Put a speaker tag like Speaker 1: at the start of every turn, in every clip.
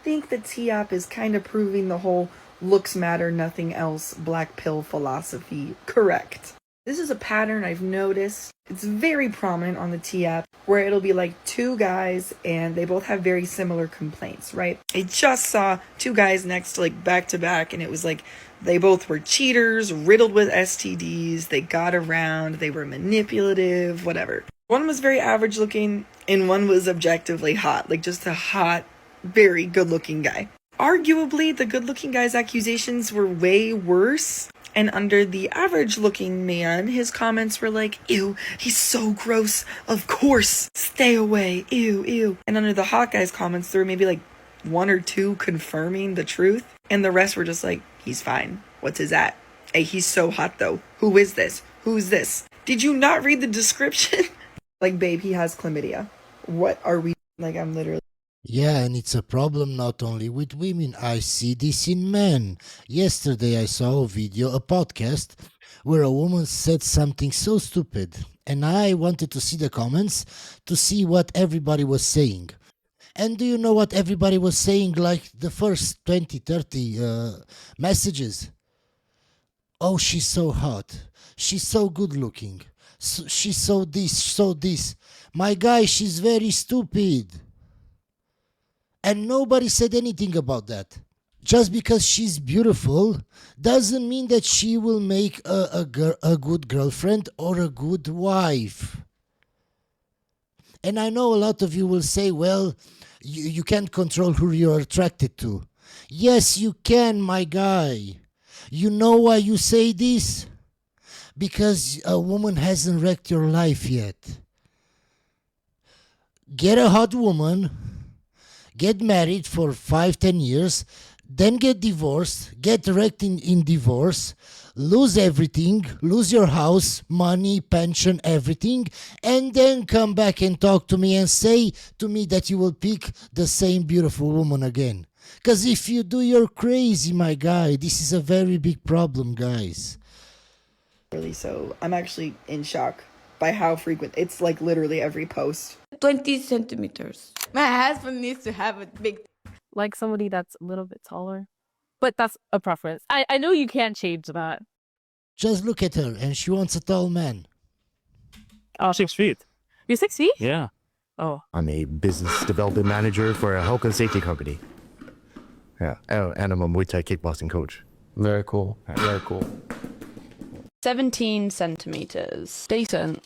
Speaker 1: think the T-app is kind of proving the whole looks matter, nothing else, black pill philosophy correct. This is a pattern I've noticed. It's very prominent on the T-app where it'll be like two guys and they both have very similar complaints, right? I just saw two guys next to like back to back and it was like they both were cheaters, riddled with STDs, they got around, they were manipulative, whatever. One was very average looking and one was objectively hot, like just a hot, very good looking guy. Arguably, the good looking guy's accusations were way worse. And under the average looking man, his comments were like, ew, he's so gross. Of course, stay away. Ew, ew. And under the hot guy's comments, there were maybe like one or two confirming the truth. And the rest were just like, he's fine. What's his at? Hey, he's so hot though. Who is this? Who's this? Did you not read the description? Like, babe, he has chlamydia. What are we? Like, I'm literally.
Speaker 2: Yeah, and it's a problem not only with women. I see this in men. Yesterday I saw a video, a podcast, where a woman said something so stupid. And I wanted to see the comments to see what everybody was saying. And do you know what everybody was saying? Like the first 20, 30 messages. Oh, she's so hot. She's so good looking. She's so this, so this. My guy, she's very stupid. And nobody said anything about that. Just because she's beautiful doesn't mean that she will make a good girlfriend or a good wife. And I know a lot of you will say, well, you can't control who you're attracted to. Yes, you can, my guy. You know why you say this? Because a woman hasn't wrecked your life yet. Get a hot woman. Get married for 5-10 years, then get divorced, get wrecked in divorce, lose everything, lose your house, money, pension, everything, and then come back and talk to me and say to me that you will pick the same beautiful woman again. Because if you do, you're crazy, my guy. This is a very big problem, guys.
Speaker 1: Really, so I'm actually in shock by how frequent. It's like literally every post.
Speaker 3: 20 centimeters. My husband needs to have a big...
Speaker 4: Like somebody that's a little bit taller. But that's a preference. I know you can't change that.
Speaker 2: Just look at her, and she wants a tall man.
Speaker 5: Oh, 6 feet.
Speaker 4: You're 6 feet?
Speaker 5: Yeah.
Speaker 4: Oh.
Speaker 6: I'm a business development manager for a health and safety company. Yeah. Oh, and I'm a Muay Thai kickboxing coach.
Speaker 7: Very cool. Very cool.
Speaker 3: 17 centimeters. Decent.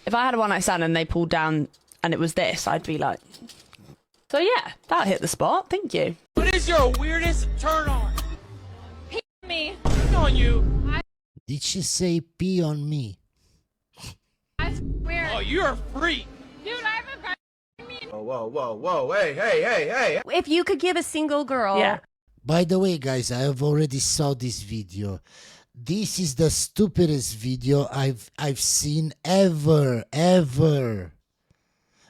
Speaker 3: If I had a one night stand and they pulled down and it was this, I'd be like... So yeah, that hit the spot. Thank you.
Speaker 8: What is your weirdest turn on?
Speaker 3: Pee me.
Speaker 8: Turn on you.
Speaker 2: Did she say pee on me?
Speaker 3: That's weird.
Speaker 8: Oh, you're a freak.
Speaker 3: Dude, I have a guy.
Speaker 7: Whoa. Hey.
Speaker 9: If you could give a single girl...
Speaker 4: Yeah.
Speaker 2: By the way, guys, I have already saw this video. This is the stupidest video I've seen ever.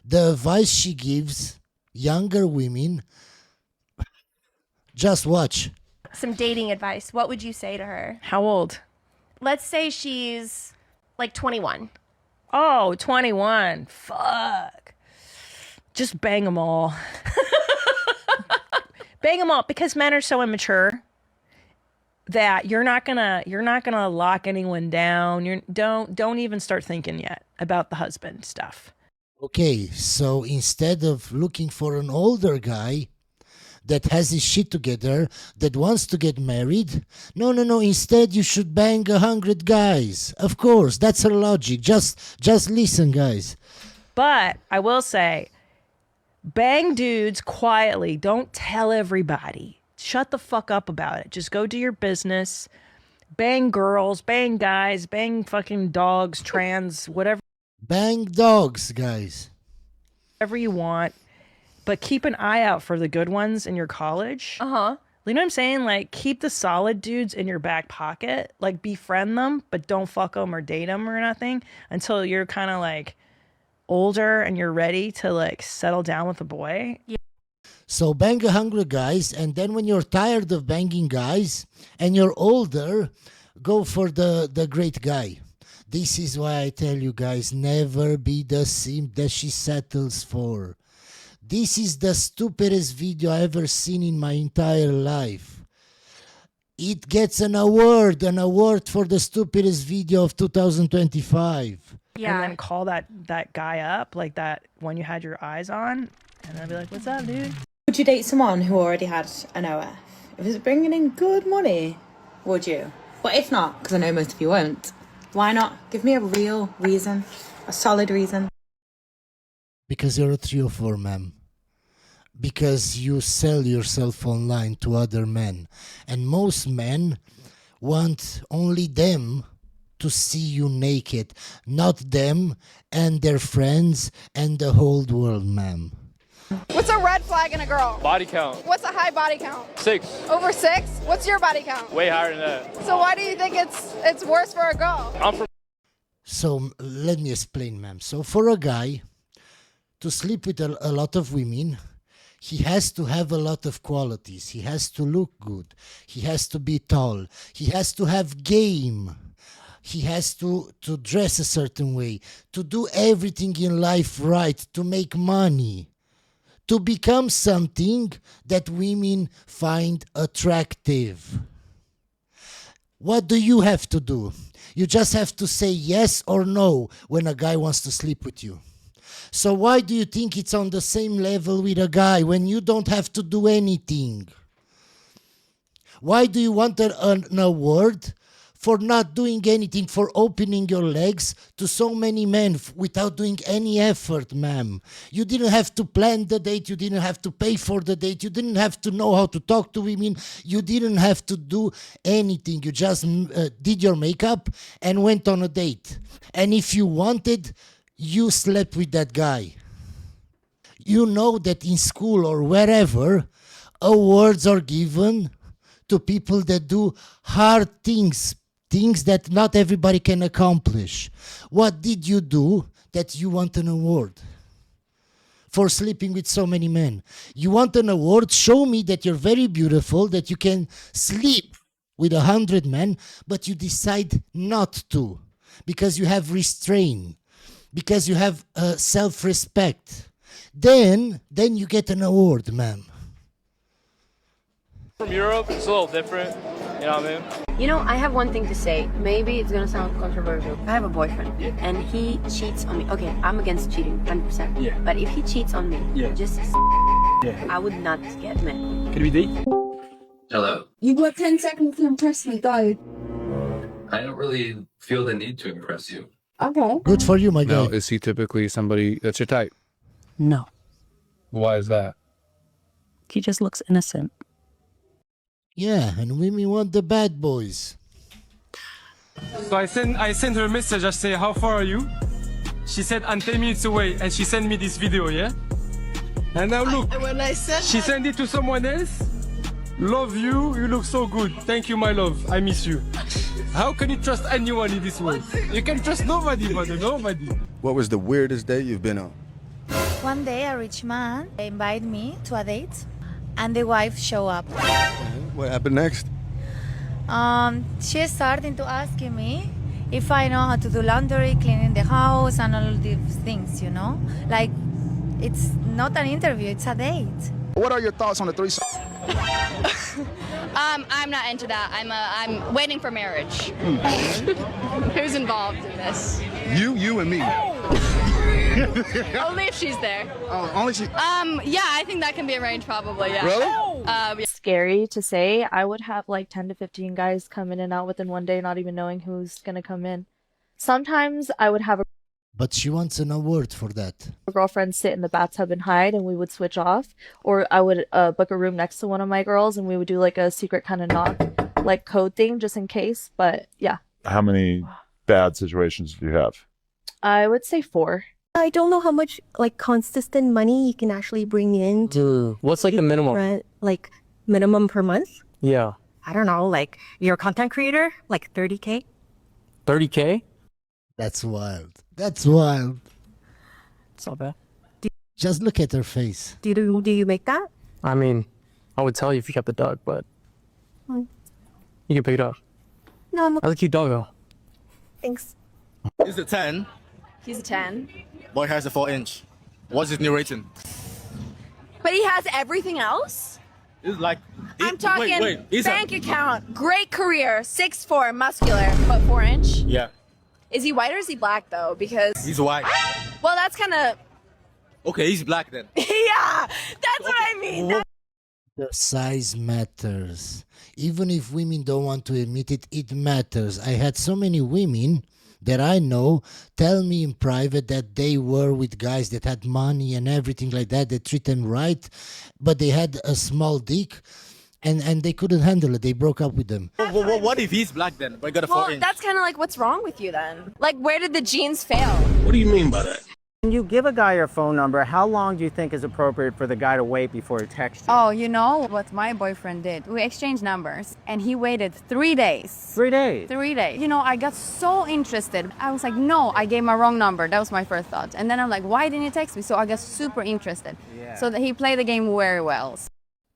Speaker 2: The advice she gives younger women. Just watch.
Speaker 9: Some dating advice. What would you say to her?
Speaker 4: How old?
Speaker 9: Let's say she's like 21.
Speaker 4: Oh, 21. Fuck. Just bang them all. Bang them all, because men are so immature that you're not gonna lock anyone down. Don't even start thinking yet about the husband stuff.
Speaker 2: Okay, so instead of looking for an older guy that has his shit together, that wants to get married, no, instead you should bang 100 guys. Of course, that's her logic. Just listen, guys.
Speaker 4: But I will say, bang dudes quietly. Don't tell everybody. Shut the fuck up about it. Just go do your business. Bang girls, bang guys, bang fucking dogs, trans, whatever.
Speaker 2: Bang dogs, guys.
Speaker 4: Whatever you want. But keep an eye out for the good ones in your college.
Speaker 9: Uh-huh.
Speaker 4: You know what I'm saying? Like, keep the solid dudes in your back pocket. Like, befriend them, but don't fuck them or date them or nothing until you're kind of like older and you're ready to like settle down with a boy. Yeah.
Speaker 2: So bang 100 guys, and then when you're tired of banging guys and you're older, go for the great guy. This is why I tell you guys, never be the simp that she settles for. This is the stupidest video I ever seen in my entire life. It gets an award for the stupidest video of 2025.
Speaker 4: And then call that guy up, like that one you had your eyes on, and then be like, "What's up, dude?"
Speaker 10: Would you date someone who already had an OF? If it's bringing in good money, would you? But if not, because I know most of you won't, why not? Give me a real reason, a solid reason.
Speaker 2: Because you're a 304, ma'am. Because you sell yourself online to other men. And most men want only them to see you naked, not them and their friends and the whole world, ma'am.
Speaker 11: What's a red flag in a girl?
Speaker 8: Body count.
Speaker 11: What's a high body count?
Speaker 8: 6.
Speaker 11: Over 6? What's your body count?
Speaker 8: Way higher than that.
Speaker 11: So why do you think it's worse for a girl?
Speaker 8: I'm from.
Speaker 2: So let me explain, ma'am. So for a guy to sleep with a lot of women, he has to have a lot of qualities. He has to look good. He has to be tall. He has to have game. He has to dress a certain way, to do everything in life right, to make money, to become something that women find attractive. What do you have to do? You just have to say yes or no when a guy wants to sleep with you. So why do you think it's on the same level with a guy when you don't have to do anything? Why do you want an award for not doing anything, for opening your legs to so many men without doing any effort, ma'am? You didn't have to plan the date. You didn't have to pay for the date. You didn't have to know how to talk to women. You didn't have to do anything. You just did your makeup and went on a date. And if you wanted, you slept with that guy. You know that in school or wherever, awards are given to people that do hard things, things that not everybody can accomplish. What did you do that you want an award? For sleeping with so many men. You want an award? Show me that you're very beautiful, that you can sleep with 100 men, but you decide not to because you have restraint, because you have self-respect. Then you get an award, ma'am.
Speaker 8: From Europe, it's a little different. You know what I mean?
Speaker 12: You know, I have one thing to say. Maybe it's gonna sound controversial. I have a boyfriend, and he cheats on me. Okay, I'm against cheating, 100%.
Speaker 8: Yeah.
Speaker 12: But if he cheats on me, just I would not get mad.
Speaker 8: Can we date?
Speaker 13: Hello.
Speaker 11: You got 10 seconds to impress me, though.
Speaker 13: I don't really feel the need to impress you.
Speaker 11: Okay.
Speaker 2: Good for you, my guy.
Speaker 14: Now, is he typically somebody that's your type?
Speaker 15: No.
Speaker 14: Why is that?
Speaker 15: He just looks innocent.
Speaker 2: Yeah, and women want the bad boys.
Speaker 16: So I sent her a message. I say, how far are you? She said, I'm 10 minutes away, and she sent me this video, yeah? And now look, she sent it to someone else. Love you, you look so good. Thank you, my love, I miss you. How can you trust anyone in this world? You can trust nobody, brother, nobody.
Speaker 17: What was the weirdest date you've been on?
Speaker 18: One day a rich man invited me to a date and the wife show up.
Speaker 17: What happened next?
Speaker 18: She started to asking me if I know how to do laundry, cleaning the house and all these things, you know? Like, it's not an interview, it's a date.
Speaker 19: What are your thoughts on the threesome?
Speaker 20: I'm not into that. I'm waiting for marriage. Who's involved in this?
Speaker 19: You and me.
Speaker 20: Only if she's there.
Speaker 19: Oh, only she.
Speaker 20: Yeah, I think that can be arranged probably, yeah.
Speaker 19: Really?
Speaker 20: Yeah.
Speaker 21: Scary to say. I would have like 10 to 15 guys come in and out within one day, not even knowing who's gonna come in. Sometimes I would have
Speaker 2: But she wants an award for that.
Speaker 21: a girlfriend sit in the bathtub and hide and we would switch off. Or I would book a room next to one of my girls and we would do like a secret kind of knock, like code thing just in case. But yeah.
Speaker 22: How many bad situations do you have?
Speaker 21: I would say 4.
Speaker 23: I don't know how much like consistent money you can actually bring in.
Speaker 24: What's like the minimum?
Speaker 23: Rent, like minimum per month?
Speaker 24: Yeah.
Speaker 23: I don't know, like you're a content creator, like 30K?
Speaker 24: 30K?
Speaker 2: That's wild. That's wild.
Speaker 24: It's not bad.
Speaker 2: Just look at her face.
Speaker 23: Do you make that?
Speaker 24: I mean, I would tell you if you kept the dog, but
Speaker 23: Hmm.
Speaker 24: you can pick it up.
Speaker 23: No, I'm
Speaker 24: I like cute doggo.
Speaker 23: Thanks.
Speaker 25: He's a 10.
Speaker 20: He's a 10.
Speaker 25: Boy has a 4-inch. What's his new rating?
Speaker 11: But he has everything else?
Speaker 8: It's like
Speaker 11: I'm talking
Speaker 8: He's
Speaker 11: bank account, great career, 6'4", muscular, but 4-inch.
Speaker 8: Yeah,
Speaker 11: Is he white or is he black though? Because
Speaker 8: he's white.
Speaker 11: well, that's kind of
Speaker 8: Okay, he's black then.
Speaker 11: yeah, that's what I mean.
Speaker 2: The size matters. Even if women don't want to admit it, it matters. I had so many women that I know tell me in private that they were with guys that had money and everything like that. They treat them right, but they had a small dick and they couldn't handle it. They broke up with them.
Speaker 8: What if he's black then? But got a 4-inch.
Speaker 11: That's kind of like what's wrong with you then. Like, where did the genes fail?
Speaker 8: What do you mean by that?
Speaker 1: When you give a guy your phone number, how long do you think is appropriate for the guy to wait before he texts you?
Speaker 3: Oh, you know what my boyfriend did? We exchanged numbers and he waited 3 days.
Speaker 1: 3 days?
Speaker 3: 3 days. You know, I got so interested. I was like, no, I gave my wrong number. That was my first thought. And then I'm like, why didn't you text me? So I got super interested.
Speaker 1: Yeah.
Speaker 3: So that he played the game very well.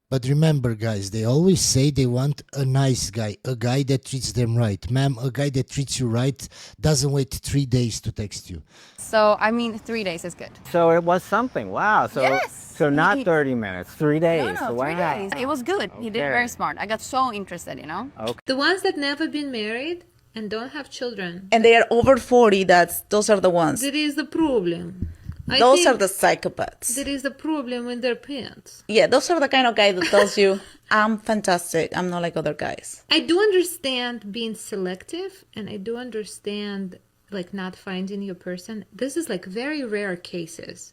Speaker 2: But remember, guys, they always say they want a nice guy, a guy that treats them right. Ma'am, a guy that treats you right doesn't wait 3 days to text you.
Speaker 3: So, I mean, 3 days is good.
Speaker 1: So it was something. Wow. So,
Speaker 3: Yes.
Speaker 1: So not 30 minutes, 3 days.
Speaker 3: No, 3 days. It was good. He did
Speaker 1: Okay.
Speaker 3: very smart. I got so interested, you know?
Speaker 1: Okay.
Speaker 5: The ones that never been married and don't have children.
Speaker 6: And they are over 40, those are the ones.
Speaker 5: That is the problem.
Speaker 6: Those are the psychopaths.
Speaker 5: That is the problem in their pants.
Speaker 6: Yeah, those are the kind of guy that tells you, I'm fantastic, I'm not like other guys.
Speaker 5: I do understand being selective, and I do understand like not finding your person. This is like very rare cases.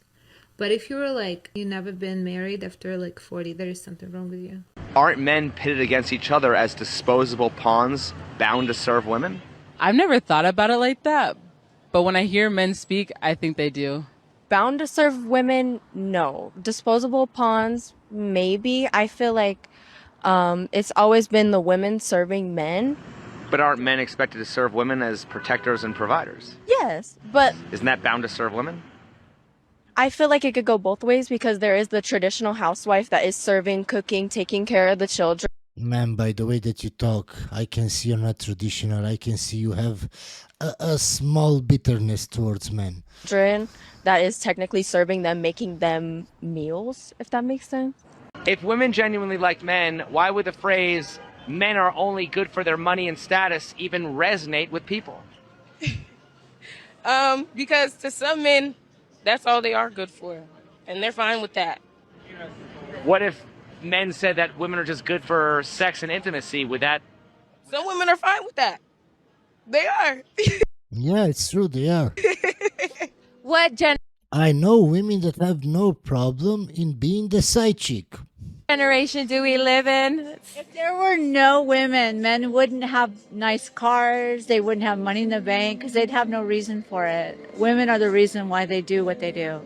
Speaker 5: But if you were like, you never been married after like 40, there is something wrong with you.
Speaker 25: Aren't men pitted against each other as disposable pawns bound to serve women?
Speaker 26: I've never thought about it like that, but when I hear men speak, I think they do.
Speaker 27: Bound to serve women, no. Disposable pawns, maybe. I feel like it's always been the women serving men.
Speaker 25: But aren't men expected to serve women as protectors and providers?
Speaker 27: Yes, but
Speaker 25: Isn't that bound to serve women?
Speaker 27: I feel like it could go both ways because there is the traditional housewife that is serving, cooking, taking care of the children.
Speaker 2: Ma'am, by the way that you talk, I can see you're not traditional. I can see you have a small bitterness towards men.
Speaker 27: That is technically serving them, making them meals, if that makes sense.
Speaker 25: If women genuinely liked men, why would the phrase, men are only good for their money and status, even resonate with people?
Speaker 26: Because to some men, that's all they are good for, and they're fine with that.
Speaker 25: What if men said that women are just good for sex and intimacy? Would that...
Speaker 26: Some women are fine with that. They are.
Speaker 2: Yeah, it's true, they are.
Speaker 27: What
Speaker 2: I know women that have no problem in being the side chick.
Speaker 27: generation do we live in?
Speaker 28: If there were no women, men wouldn't have nice cars, they wouldn't have money in the bank, because they'd have no reason for it. Women are the reason why they do what they do.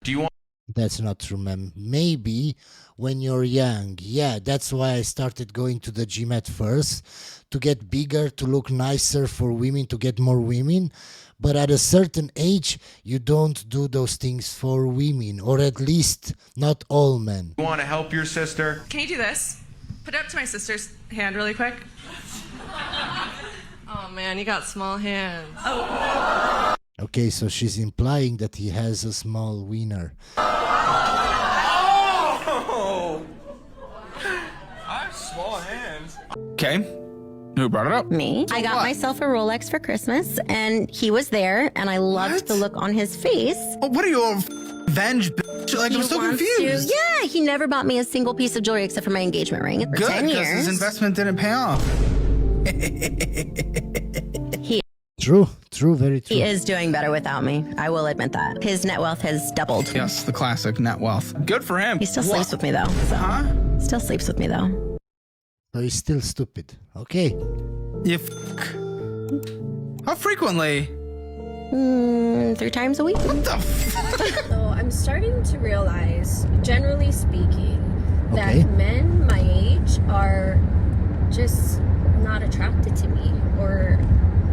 Speaker 22: Do you want...
Speaker 2: That's not true, ma'am. Maybe when you're young. Yeah, that's why I started going to the gym at first, to get bigger, to look nicer for women, to get more women. But at a certain age, you don't do those things for women, or at least not all men.
Speaker 22: You want to help your sister?
Speaker 29: Can you do this? Put it up to my sister's hand really quick. Oh man, you got small hands. Oh.
Speaker 2: Okay, so she's implying that he has a small wiener.
Speaker 29: Oh! I have small hands.
Speaker 30: Okay. Who brought it up?
Speaker 31: Me. I got myself a Rolex for Christmas, and he was there, and I loved the look on his face.
Speaker 30: Oh, what are you, a venge bitch? Like, I'm so confused.
Speaker 31: Yeah, he never bought me a single piece of jewelry except for my engagement ring for 10
Speaker 30: Good, because
Speaker 31: years.
Speaker 30: his investment didn't pay off.
Speaker 2: True, very true.
Speaker 31: He is doing better without me. I will admit that. His net wealth has doubled.
Speaker 30: Yes, the classic net wealth. Good for him.
Speaker 31: He still sleeps with me, though. So. Still sleeps with me, though.
Speaker 2: So he's still stupid. Okay.
Speaker 30: You How frequently?
Speaker 31: 3 times a week.
Speaker 30: What the
Speaker 9: So I'm starting to realize, generally speaking, that
Speaker 2: Okay.
Speaker 9: men my age are just not attracted to me, or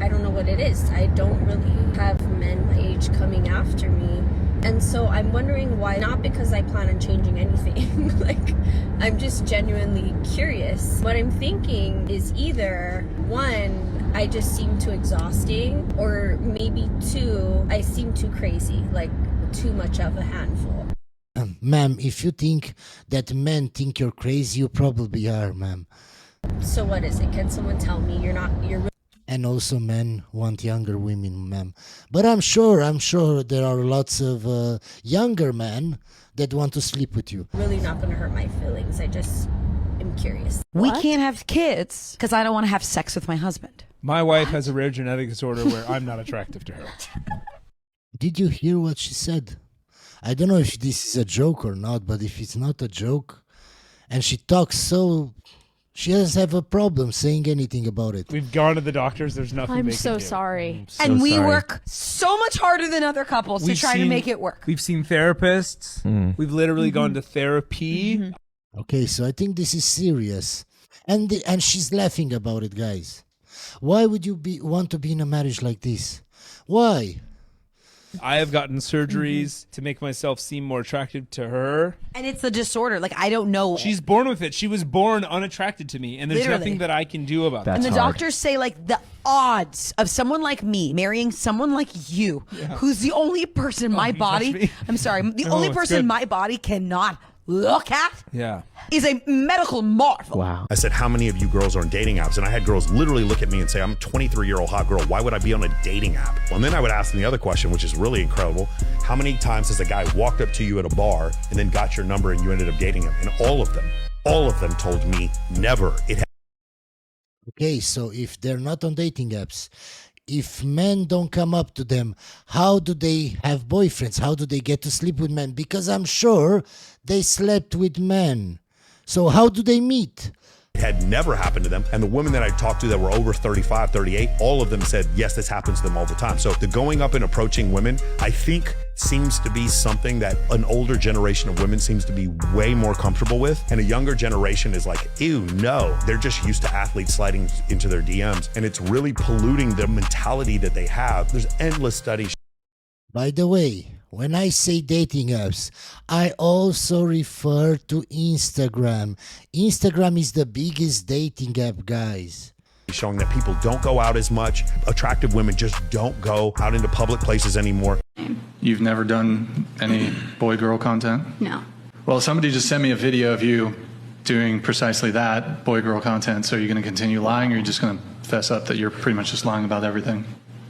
Speaker 9: I don't know what it is. I don't really have men my age coming after me. And so I'm wondering why, not because I plan on changing anything. Like, I'm just genuinely curious. What I'm thinking is either, 1, I just seem too exhausting, or maybe 2, I seem too crazy, like too much of a handful.
Speaker 2: Ma'am, if you think that men think you're crazy, you probably are, ma'am.
Speaker 9: So what is it? Can someone tell me you're
Speaker 2: And also men want younger women, ma'am. But I'm sure there are lots of younger men that want to sleep with you.
Speaker 9: really not going to hurt my feelings? I just am curious.
Speaker 4: We can't have kids because I don't want to have sex with my husband.
Speaker 7: My wife has a rare genetic disorder where I'm not attractive to her.
Speaker 2: Did you hear what she said? I don't know if this is a joke or not, but if it's not a joke, and she talks so, she doesn't have a problem saying anything about it.
Speaker 7: We've gone to the doctors. There's nothing
Speaker 10: I'm
Speaker 7: they
Speaker 10: so
Speaker 7: can do.
Speaker 10: sorry.
Speaker 4: And we work so much harder than other couples to try to make it work.
Speaker 7: We've seen therapists. We've literally gone to therapy.
Speaker 2: Okay, so I think this is serious, and she's laughing about it, guys. Why would you want to be in a marriage like this? Why?
Speaker 7: I have gotten surgeries to make myself seem more attractive to her.
Speaker 4: And it's a disorder. Like, I don't know.
Speaker 7: She's born with it. She was born unattracted to me, and there's
Speaker 4: Literally.
Speaker 7: nothing that I can do about that.
Speaker 4: And the doctors say, like, the odds of someone like me marrying someone like you, who's the only person in my
Speaker 7: you touched
Speaker 4: body,
Speaker 7: me?
Speaker 4: I'm sorry, the
Speaker 7: No,
Speaker 4: only
Speaker 7: it's
Speaker 4: person
Speaker 7: good.
Speaker 4: my body cannot look at
Speaker 7: Yeah.
Speaker 4: is a medical marvel.
Speaker 24: Wow.
Speaker 12: I said, how many of you girls are on dating apps? And I had girls literally look at me and say, I'm a 23-year-old hot girl. Why would I be on a dating app? Well, and then I would ask them the other question, which is really incredible. How many times has a guy walked up to you at a bar and then got your number and you ended up dating him? And all of them told me never.
Speaker 2: Okay, so if they're not on dating apps, if men don't come up to them, how do they have boyfriends? How do they get to sleep with men? Because I'm sure they slept with men. So how do they meet?
Speaker 12: It had never happened to them. And the women that I talked to that were over 35, 38, all of them said, yes, this happens to them all the time. So the going up and approaching women, I think seems to be something that an older generation of women seems to be way more comfortable with. And a younger generation is like, ew, no. They're just used to athletes sliding into their DMs. And it's really polluting the mentality that they have. There's endless studies.
Speaker 2: By the way, when I say dating apps, I also refer to Instagram. Instagram is the biggest dating app, guys.
Speaker 12: Showing that people don't go out as much. Attractive women just don't go out into public places anymore.
Speaker 13: You've never done any boy-girl content?
Speaker 20: No.
Speaker 13: Well, somebody just sent me a video of you doing precisely that, boy-girl content. So are you going to continue lying, or are you just going to fess up that you're pretty much just lying about everything?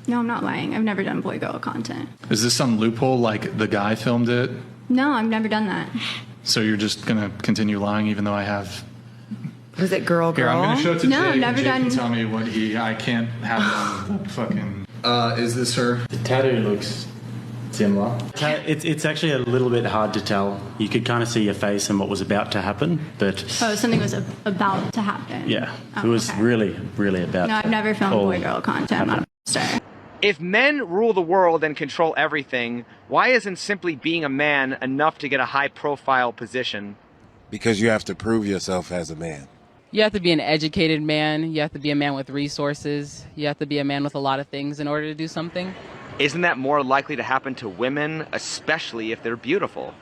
Speaker 20: No, I'm not lying. I've never done boy-girl content.
Speaker 13: Is this some loophole, like the guy filmed it?
Speaker 20: No, I've never done that.
Speaker 13: So you're just going to continue lying even though I have...
Speaker 28: Was it girl?
Speaker 13: Here, I'm going to show it to
Speaker 20: No,
Speaker 13: Jake.
Speaker 20: I've never
Speaker 13: Jake
Speaker 20: done-
Speaker 13: can tell me what I can't have it on the fucking... is this her?
Speaker 14: The tattoo looks similar. It's actually a little bit hard to tell. You could kind of see your face and what was about to happen, but
Speaker 20: Oh, something was about to happen.
Speaker 14: yeah,
Speaker 20: Oh,
Speaker 14: it was
Speaker 20: okay.
Speaker 14: really about.
Speaker 20: No, I've never filmed
Speaker 14: all
Speaker 20: boy-girl content. I'm not a star.
Speaker 25: If men rule the world and control everything, why isn't simply being a man enough to get a high-profile position?
Speaker 15: Because you have to prove yourself as a man.
Speaker 26: You have to be an educated man. You have to be a man with resources. You have to be a man with a lot of things in order to do something.
Speaker 25: Isn't that more likely to happen to women, especially if they're beautiful?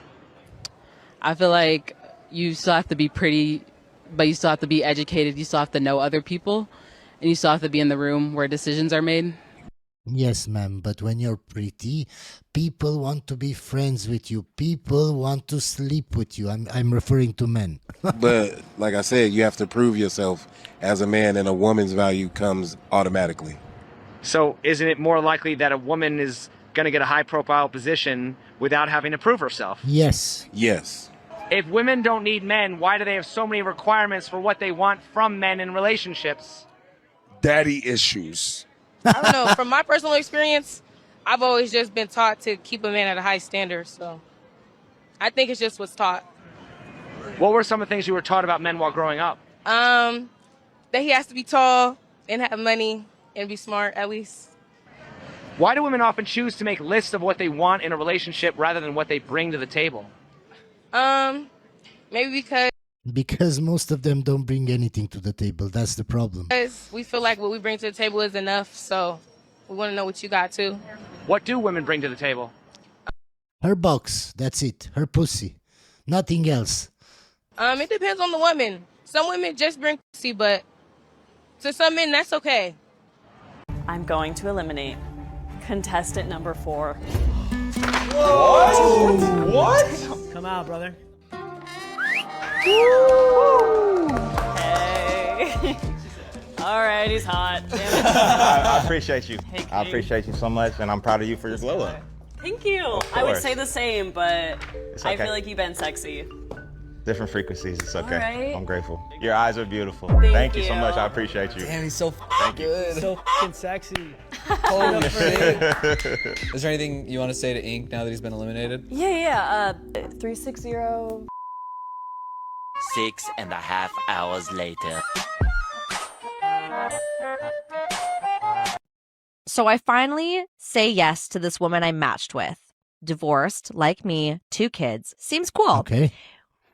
Speaker 26: I feel like you still have to be pretty, but you still have to be educated. You still have to know other people, and you still have to be in the room where decisions are made.
Speaker 2: Yes, ma'am, but when you're pretty, people want to be friends with you. People want to sleep with you. I'm referring to men.
Speaker 15: But like I said, you have to prove yourself as a man, and a woman's value comes automatically.
Speaker 25: So isn't it more likely that a woman is going to get a high-profile position without having to prove herself?
Speaker 2: Yes.
Speaker 15: Yes.
Speaker 25: If women don't need men, why do they have so many requirements for what they want from men in relationships?
Speaker 15: Daddy issues.
Speaker 29: I don't know. From my personal experience, I've always just been taught to keep a man at a high standard. So I think it's just what's taught.
Speaker 25: What were some of the things you were taught about men while growing up?
Speaker 29: That he has to be tall and have money and be smart, at least.
Speaker 25: Why do women often choose to make lists of what they want in a relationship rather than what they bring to the table?
Speaker 29: Maybe
Speaker 2: Because most of them don't bring anything to the table. That's the problem.
Speaker 29: we feel like what we bring to the table is enough. So we want to know what you got too.
Speaker 25: What do women bring to the table?
Speaker 2: Her box. That's it. Her pussy. Nothing else.
Speaker 29: It depends on the woman. Some women just bring pussy, but to some men, that's okay.
Speaker 16: I'm going to eliminate contestant number 4.
Speaker 1: What?
Speaker 3: Come out, brother.
Speaker 8: Hey. All right, he's hot.
Speaker 10: I appreciate you.
Speaker 8: Hey,
Speaker 10: I
Speaker 8: King.
Speaker 10: appreciate you so much, and I'm proud of you for your glow up.
Speaker 8: Thank you.
Speaker 10: Of
Speaker 8: I would
Speaker 10: course.
Speaker 8: say the same, but
Speaker 10: It's
Speaker 8: I
Speaker 10: okay.
Speaker 8: feel like you've been sexy.
Speaker 10: Different frequencies. It's okay.
Speaker 8: All right.
Speaker 10: I'm grateful. Your eyes are beautiful.
Speaker 8: Thank
Speaker 10: you so
Speaker 8: you.
Speaker 10: much. I appreciate you.
Speaker 3: Damn, he's so
Speaker 10: Thank you.
Speaker 3: good. So fucking sexy.
Speaker 10: Holy
Speaker 3: shit.
Speaker 11: Is there anything you want to say to Ink now that he's been eliminated?
Speaker 8: Yeah. 360.
Speaker 16: 6.5 hours later.
Speaker 17: So I finally say yes to this woman I matched with. Divorced, like me, 2 kids. Seems cool.
Speaker 2: Okay.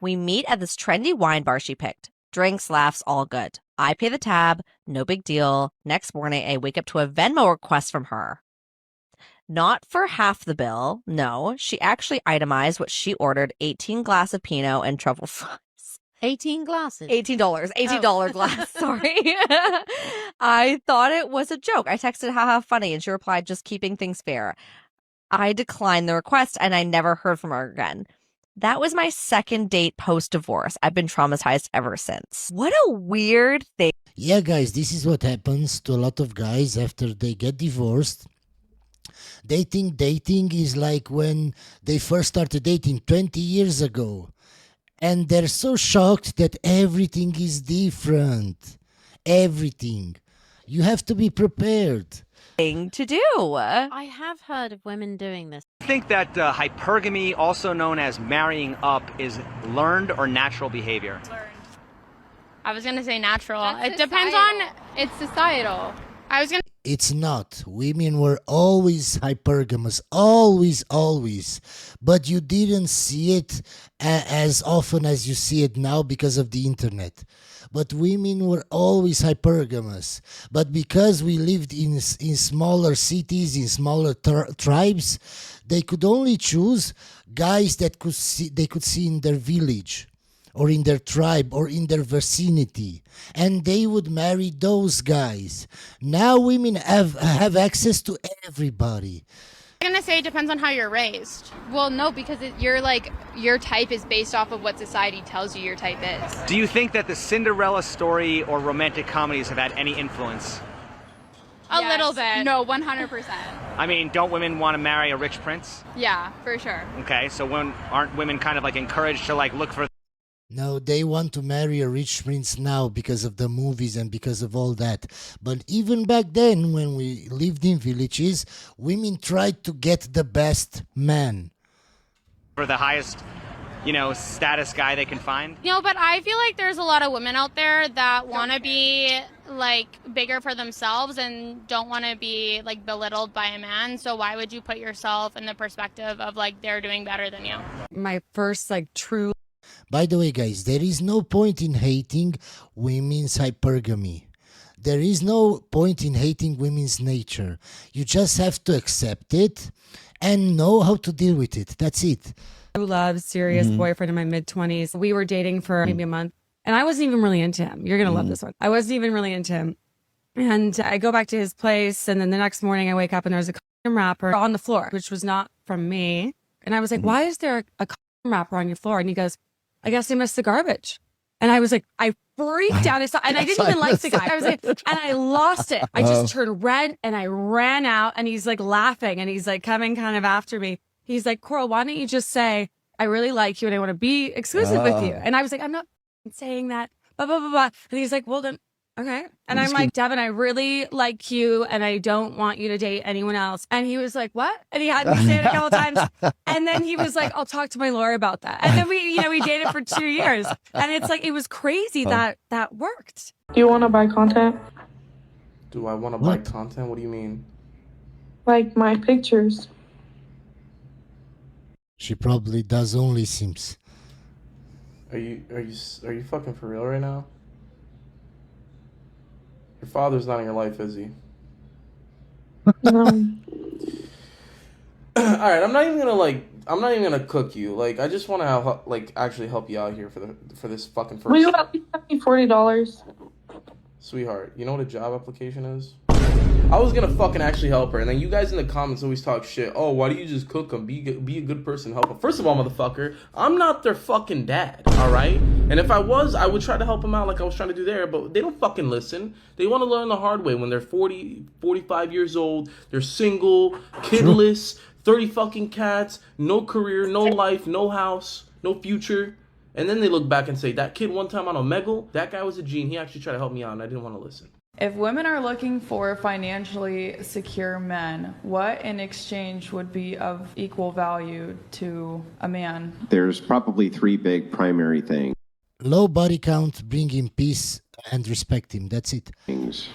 Speaker 17: We meet at this trendy wine bar she picked. Drinks, laughs, all good. I pay the tab, no big deal. Next morning, I wake up to a Venmo request from her. Not for half the bill. No, she actually itemized what she ordered, 18 glass of Pinot and truffle fries.
Speaker 18: 18 glasses.
Speaker 17: $18. $18 glass. Sorry. I thought it was a joke. I texted, haha, funny. And she replied, just keeping things fair. I declined the request and I never heard from her again. That was my second date post-divorce. I've been traumatized ever since. What a weird thing.
Speaker 2: Yeah, guys, this is what happens to a lot of guys after they get divorced. They think dating is like when they first started dating 20 years ago. And they're so shocked that everything is different. Everything. You have to be prepared.
Speaker 17: Thing to do.
Speaker 18: I have heard of women doing this.
Speaker 25: I think that hypergamy, also known as marrying up, is learned or natural behavior.
Speaker 19: I was gonna say natural.
Speaker 20: That's
Speaker 19: It depends on.
Speaker 20: societal.
Speaker 19: It's societal. I was gonna.
Speaker 2: It's not. Women were always hypergamous. Always, always. But you didn't see it as often as you see it now because of the internet. But women were always hypergamous. But because we lived in smaller cities, in smaller tribes, they could only choose guys that they could see in their village, or in their tribe, or in their vicinity, and they would marry those guys. Now women have access to everybody.
Speaker 19: I'm gonna say it depends on how you're raised.
Speaker 20: Well, no, because you're like, your type is based off of what society tells you your type is.
Speaker 25: Do you think that the Cinderella story or romantic comedies have had any influence?
Speaker 20: A little bit. No, 100%.
Speaker 25: I mean, don't women want to marry a rich prince?
Speaker 20: Yeah, for sure.
Speaker 25: Okay, so aren't women kind of like encouraged to like look for?
Speaker 2: No, they want to marry a rich prince now because of the movies and because of all that. But even back then, when we lived in villages, women tried to get the best man.
Speaker 25: For the highest, status guy they can find?
Speaker 19: But I feel like there's a lot of women out there that want to be like bigger for themselves and don't want to be like belittled by a man. So why would you put yourself in the perspective of like they're doing better than you?
Speaker 21: My first true.
Speaker 2: By the way, guys, there is no point in hating women's hypergamy. There is no point in hating women's nature. You just have to accept it and know how to deal with it. That's it.
Speaker 21: True love, serious boyfriend in my mid-20s. We were dating for maybe a month, and I wasn't even really into him. You're going to love this one. I wasn't even really into him. And I go back to his place, and then the next morning I wake up and there's a condom wrapper on the floor, which was not from me. And I was like, why is there a condom wrapper on your floor? And he goes, I guess they missed the garbage. And I was like, I freaked out. And I didn't even like the guy. I was like, and I lost it. I just turned red and I ran out, and he's like laughing and he's like coming kind of after me. He's like, Coral, why don't you just say, I really like you and I want to be exclusive with you? And I was like, I'm not saying that, blah, blah, blah, blah. And he's like, well then, okay. And I'm like, Devin, I really like you and I don't want you to date anyone else. And he was like, what? And he had me say it a couple times. And then he was like, I'll talk to my lawyer about that. And then we dated for 2 years. And it's like, it was crazy that worked.
Speaker 23: Do you want to buy content?
Speaker 32: Do I want to buy content? What do you mean?
Speaker 23: Like my pictures.
Speaker 2: She probably does only Sims.
Speaker 32: Are you fucking for real right now? Your father's not in your life, is he?
Speaker 23: No.
Speaker 32: All right, I'm not even gonna cook you. Like, I just want to actually help you out here for this fucking first.
Speaker 23: Will you at least pay me $40?
Speaker 32: Sweetheart, you know what a job application is? I was gonna fucking actually help her, and then you guys in the comments always talk shit. Oh, why do you just cook them? Be a good person, help them. First of all, motherfucker, I'm not their fucking dad, all right? And if I was, I would try to help them out like I was trying to do there, but they don't fucking listen. They want to learn the hard way when they're 40, 45 years old. They're single, kidless, 30 fucking cats, no career, no life, no house, no future. And then they look back and say, that kid one time on Omegle, that guy was a gene. He actually tried to help me out, and I didn't want to listen.
Speaker 23: If women are looking for financially secure men, what in exchange would be of equal value to a man?
Speaker 1: There's probably three big primary things.
Speaker 2: Low body count, bring him peace and respect him. That's it.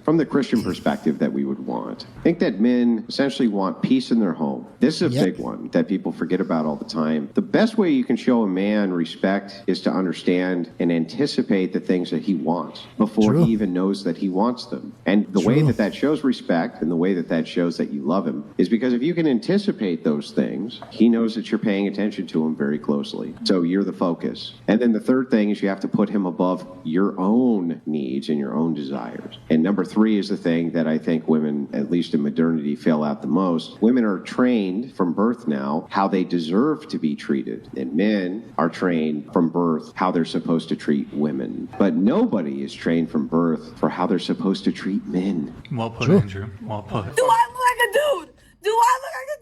Speaker 1: From the Christian perspective that we would want. I think that men essentially want peace in their home. This is a big one that people forget about all the time. The best way you can show a man respect is to understand and anticipate the things that he wants before he even knows that he wants them. And the way that that shows respect and the way that that shows that you love him is because if you can anticipate those things, he knows that you're paying attention to him very closely. So you're the focus. And then the third thing is you have to put him above your own needs and your own desires. And number three is the thing that I think women, at least in modernity, fail at the most. Women are trained from birth now how they deserve to be treated. And men are trained from birth how they're supposed to treat women. But nobody is trained from birth for how they're supposed to treat men.
Speaker 13: Well put, Andrew. Well put.
Speaker 29: Do I look like a dude? Do I look like a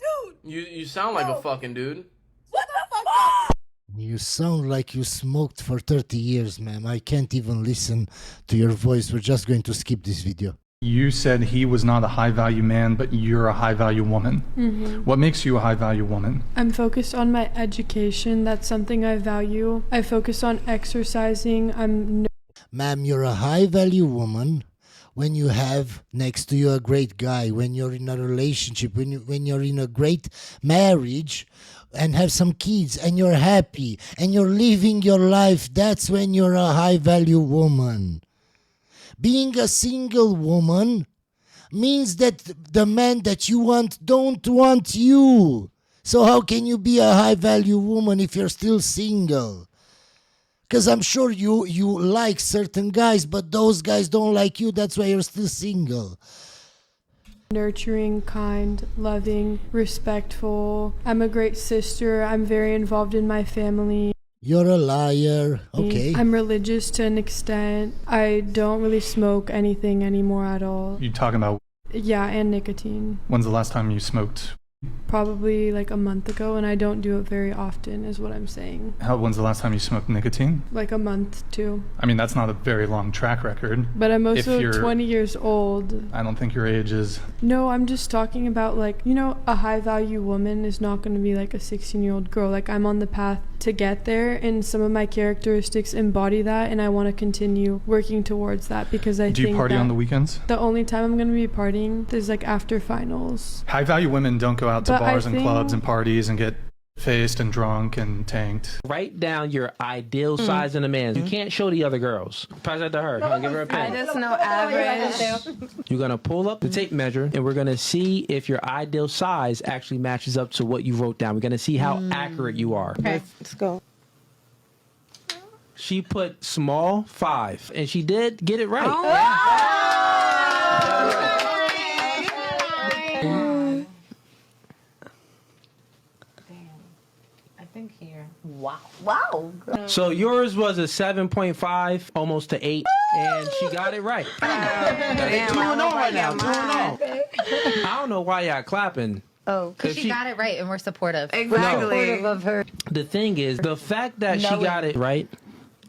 Speaker 29: dude?
Speaker 32: You sound like a fucking dude.
Speaker 29: What the fuck?
Speaker 2: You sound like you smoked for 30 years, ma'am. I can't even listen to your voice. We're just going to skip this video.
Speaker 13: You said he was not a high-value man, but you're a high-value woman.
Speaker 23: Mm-hmm.
Speaker 13: What makes you a high-value woman?
Speaker 23: I'm focused on my education. That's something I value. I focus on exercising.
Speaker 2: Ma'am, you're a high-value woman when you have next to you a great guy, when you're in a relationship, when you're in a great marriage and have some kids and you're happy and you're living your life. That's when you're a high-value woman. Being a single woman means that the men that you want don't want you. So how can you be a high-value woman if you're still single? Because I'm sure you like certain guys, but those guys don't like you. That's why you're still single.
Speaker 23: Nurturing, kind, loving, respectful. I'm a great sister. I'm very involved in my family.
Speaker 2: You're a liar. Okay.
Speaker 23: I'm religious to an extent. I don't really smoke anything anymore at all.
Speaker 13: You talking about?
Speaker 23: Yeah, and nicotine.
Speaker 13: When's the last time you smoked?
Speaker 23: Probably like a month ago, and I don't do it very often is what I'm saying.
Speaker 13: When's the last time you smoked nicotine?
Speaker 23: Like a month, too.
Speaker 13: I mean, that's not a very long track record.
Speaker 23: But I'm also 20 years old.
Speaker 13: I don't think your age is...
Speaker 23: No, I'm just talking about like, you know, a high-value woman is not going to be like a 16-year-old girl. Like, I'm on the path to get there, and some of my characteristics embody that, and I want to continue working towards that because I think
Speaker 13: Do you party on the weekends?
Speaker 23: The only time I'm going to be partying is like after finals.
Speaker 13: High-value women don't go out to
Speaker 23: But
Speaker 13: bars
Speaker 23: I
Speaker 13: and clubs and parties and get faced and drunk and tanked.
Speaker 4: Write down your ideal size in a man. You can't show the other girls. Pass that to her. Come on, give her a pen.
Speaker 28: I just know average.
Speaker 4: You're going to pull up the tape measure, and we're going to see if your ideal size actually matches up to what you wrote down. We're going to see how accurate you are.
Speaker 28: Okay, let's go.
Speaker 4: She put small 5, and she did get it right.
Speaker 28: Wow.
Speaker 4: So yours was a 7.5, almost to 8, and she got it right. 2-0 right now. 2-0. I don't know why y'all clapping.
Speaker 28: Oh,
Speaker 4: because
Speaker 28: she got it right, and we're supportive.
Speaker 4: Exactly.
Speaker 28: Supportive of her.
Speaker 4: The thing is, the fact that she got it right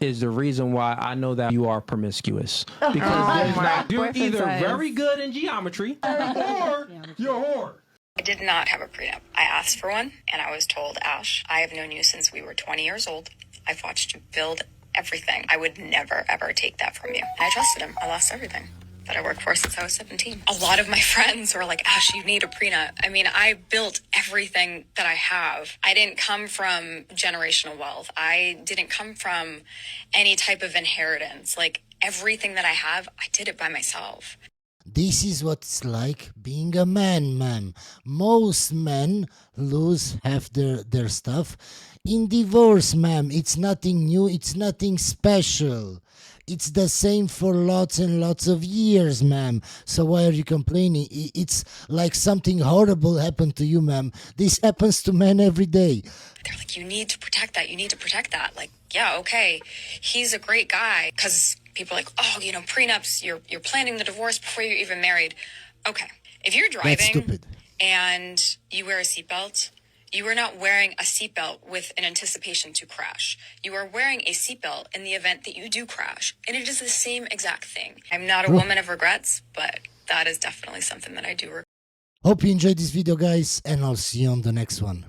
Speaker 4: is the reason why I know that you are promiscuous. Because you're either very good in geometry or you're a whore.
Speaker 5: I did not have a prenup. I asked for one, and I was told, Ash, I have known you since we were 20 years old. I've watched you build everything. I would never, ever take that from you. And I trusted him. I lost everything that I worked for since I was 17. A lot of my friends were like, Ash, you need a prenup. I mean, I built everything that I have. I didn't come from generational wealth. I didn't come from any type of inheritance. Like, everything that I have, I did it by myself.
Speaker 2: This is what it's like being a man, ma'am. Most men lose half their stuff in divorce, ma'am. It's nothing new. It's nothing special. It's the same for lots and lots of years, ma'am. So why are you complaining? It's like something horrible happened to you, ma'am. This happens to men every day.
Speaker 5: They're like, you need to protect that. You need to protect that. Like, yeah, okay, he's a great guy. Because people are like, oh, you know, prenups, you're planning the divorce before you're even married. Okay, if you're driving and you wear a seatbelt, you are not wearing a seatbelt with an anticipation to crash. You are wearing a seatbelt in the event that you do crash. And it is the same exact thing. I'm not a woman of regrets, but that is definitely something that I do regret.
Speaker 2: Hope you enjoyed this video, guys, and I'll see you on the next one.